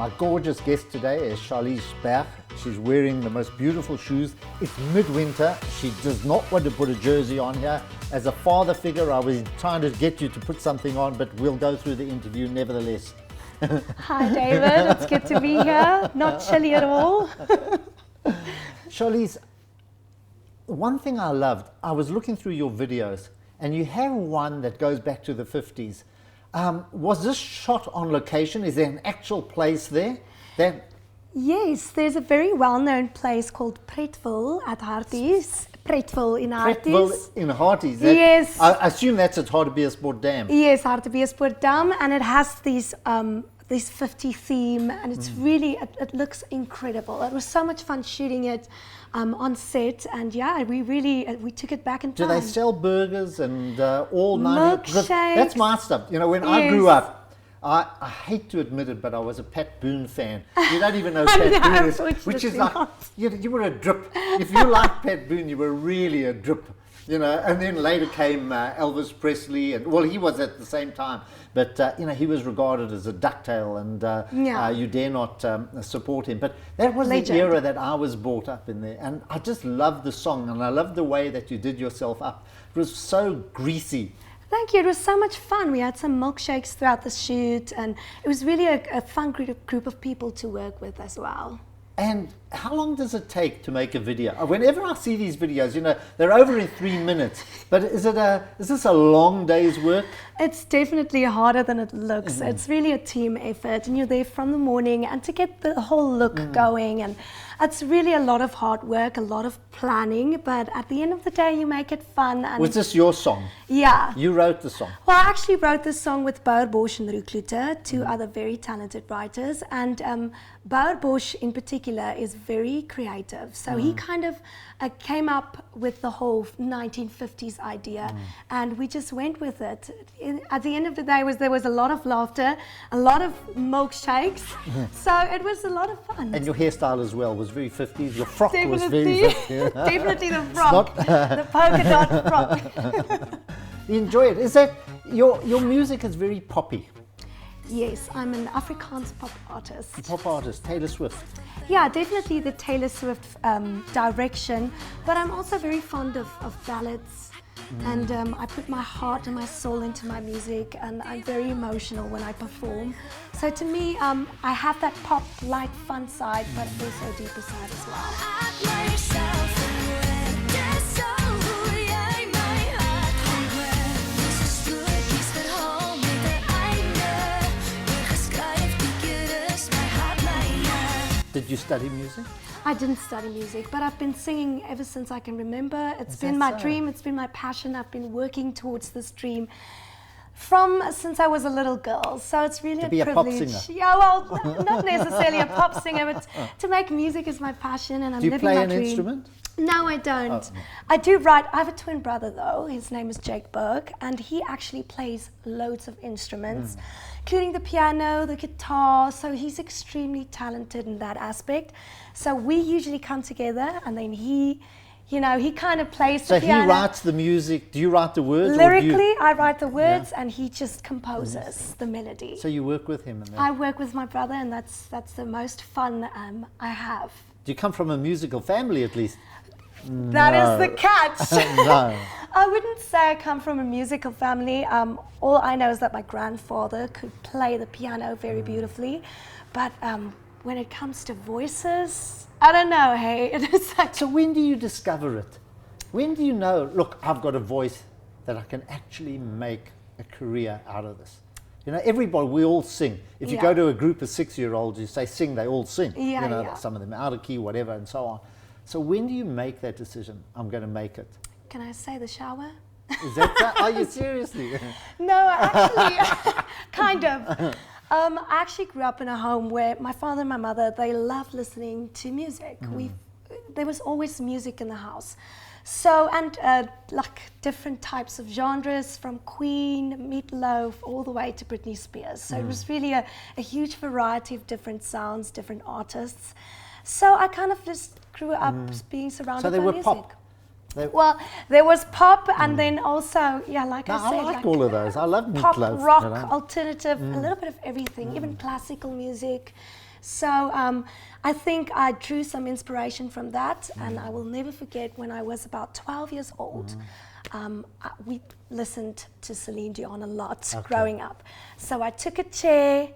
My gorgeous guest today is Charlize Berg. She's wearing the most beautiful shoes. It's midwinter. She does not want to put a jersey on here. As a father figure, I was trying to get you to put something on, but we'll go through the interview nevertheless. Hi David, it's good to be here. Not chilly at all. Charlize, one thing I loved, I was looking through your videos, and you have one that goes back to the 50s. Was this shot on location? Is there an actual place there? Yes, there's a very well-known place called Pretville at Harties. Pretville in Harties. Pretville in Harties. Yes. I assume that's at Hartbeespoort Dam. Yes, Hartbeespoort Dam, and it has these 50 theme, and it's really, it looks incredible. It was so much fun shooting it on set, and yeah, we took it back in time. Do they sell burgers and all milkshakes? That's my stuff. You know, when I grew up, I hate to admit it, but I was a Pat Boone fan. You don't even know Pat Boone is, which is like, you were a drip. If you liked Pat Boone, you were really a drip. You know, and then later came Elvis Presley, and well, he was at the same time, but you know, he was regarded as a ducktail, and you dare not support him. But that was the era that I was brought up in there, and I just loved the song, and I loved the way that you did yourself up. It was so greasy. Thank you. It was so much fun. We had some milkshakes throughout the shoot, and it was really a fun group of people to work with as well. And how long does it take to make a video? Whenever I see these videos, you know, they're over in 3 minutes. But is this a long day's work? It's definitely harder than it looks. It's really a team effort, and you're there from the morning, and to get the whole look going, and it's really a lot of hard work, a lot of planning, but at the end of the day, you make it fun. And was this your song? Yeah. You wrote the song? Well, I actually wrote this song with Bouwer Bosch and Ruud Klute, two other very talented writers, and Bouwer Bosch in particular is very creative. So he kind of came up with the whole 1950s idea, and we just went with it. At the end of the day, there was a lot of laughter, a lot of milkshakes, so it was a lot of fun. And your hairstyle as well was very 50s. Your frock definitely, was very 50s. Definitely the frock, the polka dot frock. You enjoy it. Is that your music is very poppy? Yes, I'm an Afrikaans pop artist. Pop artist, Taylor Swift. Yeah, definitely the Taylor Swift direction, but I'm also very fond of ballads, and I put my heart and my soul into my music, and I'm very emotional when I perform. So to me, I have that pop, light, fun side, but also a deeper side as well. Did you study music? I didn't study music, but I've been singing ever since I can remember. It's been my dream, it's been my passion. I've been working towards this dream since I was a little girl. So it's really a privilege. To be a pop singer? Yeah, well, not necessarily a pop singer, but to make music is my passion, and I'm living my dream. Do you play an instrument? No, I don't. Oh, no. I do write. I have a twin brother though. His name is Jake Berg, and he actually plays loads of instruments, including the piano, the guitar. So he's extremely talented in that aspect. So we usually come together, and then he kind of plays the piano. So he writes the music. Do you write the words? Lyrically, I write the words, and he just composes the melody. So you work with him in that? I work with my brother, and that's the most fun I have. Do you come from a musical family at least? That is the catch. No. I wouldn't say I come from a musical family. All I know is that my grandfather could play the piano very beautifully. But when it comes to voices, I don't know, hey. It is like. So when do you discover it? When do you know, look, I've got a voice that I can actually make a career out of this? You know, everybody, we all sing. If you go to a group of 6-year-olds, you say sing, they all sing. Some of them out of key, whatever, and so on. So when do you make that decision? I'm going to make it. Can I say the shower? Is that are you seriously? No, actually, kind of. I actually grew up in a home where my father and my mother, they loved listening to music. There was always music in the house. So, and like different types of genres, from Queen, Meatloaf, all the way to Britney Spears. So it was really a huge variety of different sounds, different artists. So I kind of just grew up being surrounded by music. So they were pop? Well, there was pop, and then also, like I said, I like all of those. I love pop, Meatloaf, rock, alternative, a little bit of everything, even classical music. So I think I drew some inspiration from that, and I will never forget when I was about 12 years old. We listened to Celine Dion a lot growing up. So I took a chair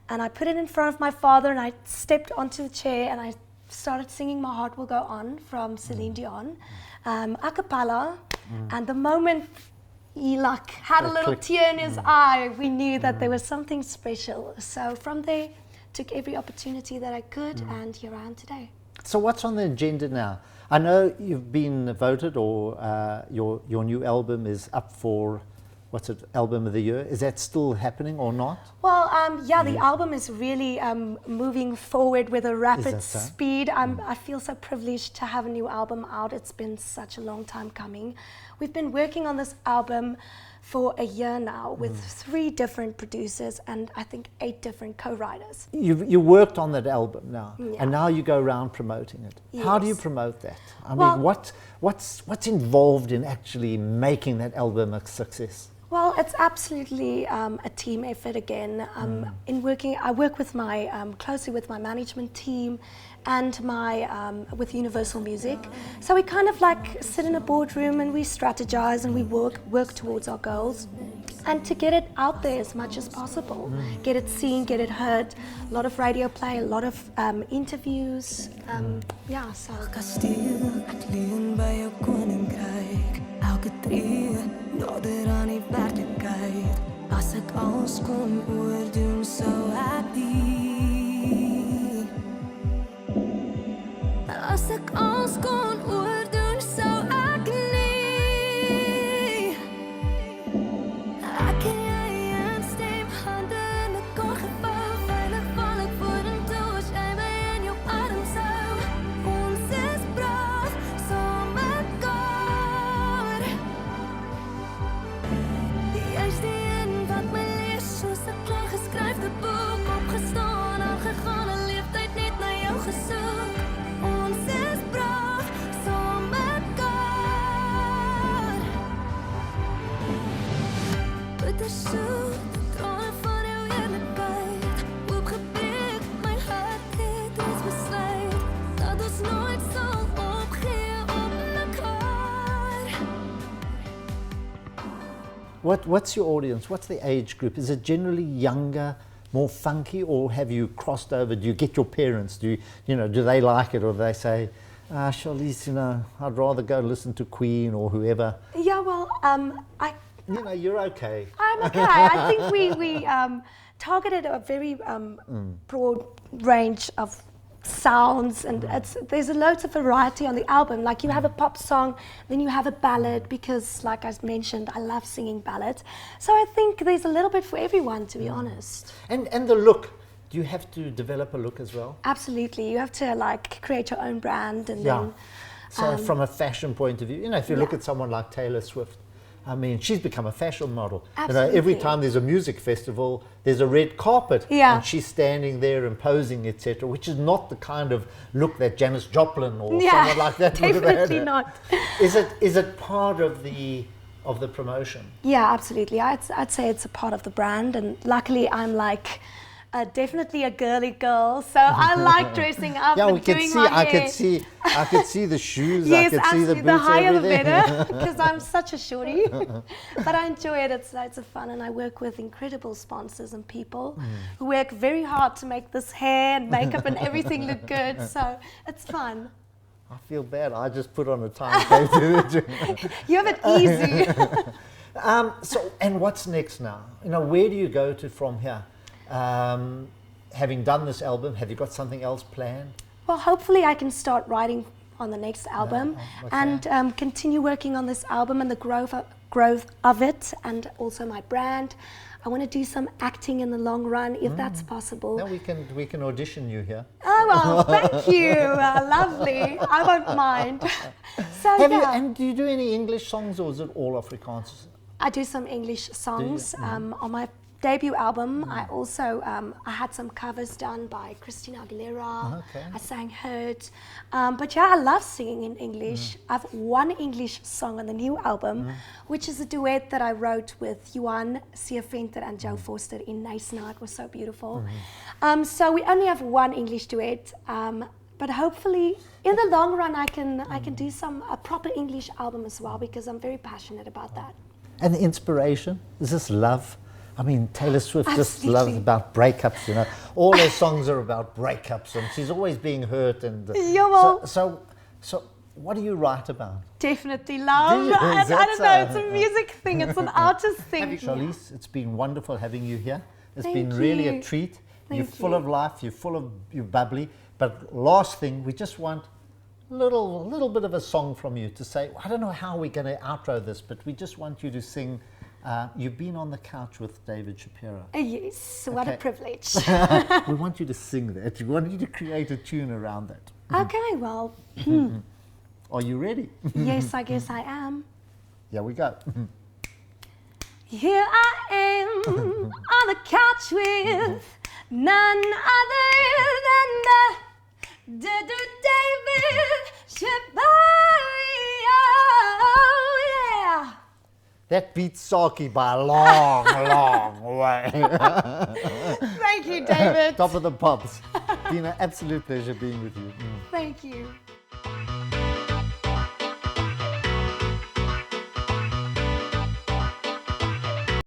and I put it in front of my father, and I stepped onto the chair and I started singing My Heart Will Go On from Celine Dion, a cappella. And the moment he had a little tear in his eye, we knew that there was something special. So from there, took every opportunity that I could, and here I am today. So what's on the agenda now? I know you've been voted, or your new album is up for, what's it, Album of the Year? Is that still happening or not? Well, the album is really moving forward with a rapid speed. I feel so privileged to have a new album out. It's been such a long time coming. We've been working on this album for a year now with 3 different producers and I think 8 different co-writers. You worked on that album now, and now you go around promoting it. Yes. How do you promote that? I mean, what's involved in actually making that album a success? Well, it's absolutely a team effort again. I work with closely with my management team and with Universal Music. So we kind of sit in a boardroom and we strategize and we work towards our goals. And to get it out there as much as possible, get it seen, get it heard, a lot of radio play, a lot of interviews. Nader aan die werklikheid. As ek alles kon oordoen, sou ek nie. As ek alles kon oordoen, sou ek nie. Ek en jy in stem, hande in mekaar gevou, veilig val ek vorentoe as jy my in jou arms hou. Ons is braaf, saam mekaar. Jy's die een wat my lees soos 'n klaar geskryfde boek, opgestaan, aangegaan, 'n leeftyd net na jou gesoek. Ons is braaf, saam mekaar. Bittersoet, trane van jou eerlikheid, oopgebreek, my hart het reeds besluit, dat ons nooit sal opgee op mekaar. What's your audience? What's the age group? Is it generally younger, more funky, or have you crossed over? Do you get your parents? Do they like it, or do they say, Charlize, I'd rather go listen to Queen or whoever? Yeah, well, you're okay. I'm okay. I think we targeted a very broad range of sounds, and there's loads of variety on the album. Like you have a pop song, then you have a ballad, because like I mentioned, I love singing ballads. So I think there's a little bit for everyone, to be honest. And the look, do you have to develop a look as well? Absolutely. You have to create your own brand, and then so from a fashion point of view, if you look at someone like Taylor Swift, I mean, she's become a fashion model. Absolutely. Every time there's a music festival, there's a red carpet, and she's standing there and posing, etc., which is not the kind of look that Janis Joplin or someone like that would have had. Definitely not. Is it part of the promotion? Yeah, absolutely. I'd say it's a part of the brand, and luckily I'm definitely a girly girl, so I like dressing up and doing my hair. I could see the shoes, yes, I could see the boots, the higher everything. the better, because I'm such a shorty. But I enjoy it. It's a fun, and I work with incredible sponsors and people who work very hard to make this hair and makeup and everything look good. So it's fun. I feel bad. I just put on a time. You have it easy. And what's next now? Where do you go to from here? Having done this album, have you got something else planned? Well, hopefully I can start writing on the next album and continue working on this album and the growth of it, and also my brand. I want to do some acting in the long run, if that's possible. No, we can audition you here. Oh, well, thank you. Lovely. I won't mind. So, and do you do any English songs, or is it all Afrikaans? I do some English songs on my debut album, I also I had some covers done by Christina Aguilera. Okay. I sang Hurt. But yeah, I love singing in English. I've one English song on the new album, which is a duet that I wrote with Johan Seeventer and Joe Forster in Nysna. It was so beautiful. So we only have one English duet. But hopefully, in the long run, I can do a proper English album as well, because I'm very passionate about that. And the inspiration, is this love? I mean, Taylor Swift just Absolutely. loves about breakups, you know. All her songs are about breakups, and she's always being hurt. And Yeah, well- so what do you write about? Definitely love. Do you? I Is don't know, that it's a music thing, it's an artist thing. Charlize, it's been wonderful having you here. It's Thank been really a you. treat. You're Thank full you. of life, you're bubbly. But last thing, we just want a little bit of a song from you to say, I don't know how we're going to outro this, but we just want you to sing. You've been on the couch with David Shapiro. Yes, what a Okay. privilege. We want you to sing that. We want you to create a tune around that. Okay, well, Are you ready? yes, I guess I am. Here we go. Here I am on the couch with none other than David Shapiro. Yeah. That beats Saki by a long, long way. Thank you, David. Top of the pops. Been an absolute pleasure being with you. Thank you.